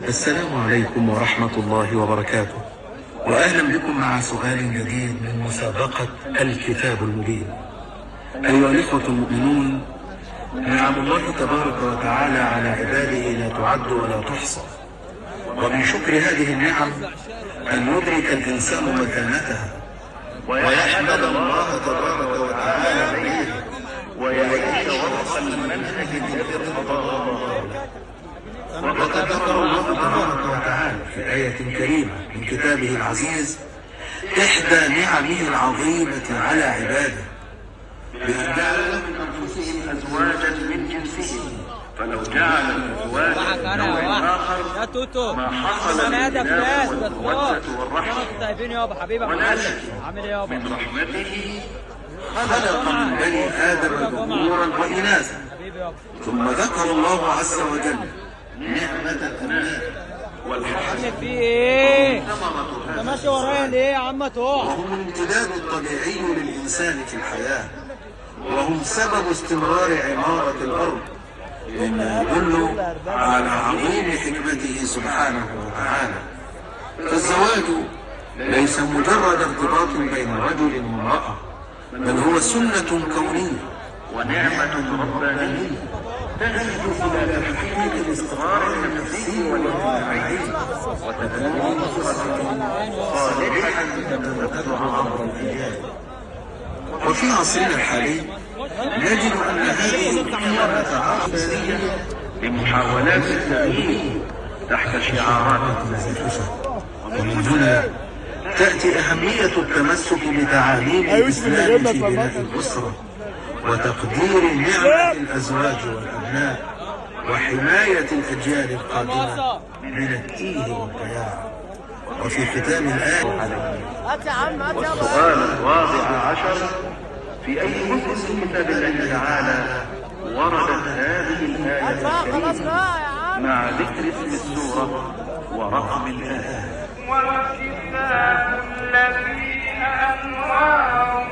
السلام عليكم ورحمة الله وبركاته، وأهلا بكم مع سؤال جديد من مسابقة الكتاب المبين. أيها الإخوة المؤمنون، نعم الله تبارك وتعالى على عباده لا تعد ولا تحصى، ومن شكر هذه النعم أن يدرك الإنسان مكانتها ويحمد الله تبارك وتعالى عليه ويعيش وفق المنهج الذي ارتضاه الله له. وقد ذكر الله تبارك وتعالى في آية كريمة من كتابه العزيز إحدى نعمه العظيمة على عباده، بأن جعل لهم من أنفسهم أزواجا من جنسهم، فلو جعل الأزواج من نوع آخر ما حصل الإله والمودة والرحمة. ولكن من رحمته خلق من بني آدم ذكورا وإناثا. ثم ذكر الله عز وجل نعمة الأبناء والحسن في ايه؟ انت ماشي ورايا ليه يا عم تقع؟ وهم الامتداد الطبيعي للإنسان في الحياة، وهم سبب استمرار عمارة الأرض، مما يدل على عظيم حكمته سبحانه وتعالى. فالزواج ليس مجرد ارتباط بين رجل وامرأة، بل هو سنة كونية ونعمة ربانية تهدف إلى تحقيق الاستقرار النفسي والاجتماعي، وتكون أسرة صالحة تتمتع عبر الأجيال. وفي عصرنا الحالي نجد أن هذه القيمة عقلانية لمحاولات التغيير تحت شعارات منتشرة، ومن هنا تأتي أهمية التمسك بتعاليم الإسلام في بناء الأسرة وتقدير نعمة الأزواج والأبناء وحماية الأجيال القادمة من التيه والضياع. وفي ختام الآية والسؤال الرابع عشر: في أي جزء من كتاب الله تعالى وردت هذه الآية الكريمة مع ذكر اسم السورة ورقم الآية؟ والكتاب الذي أنواره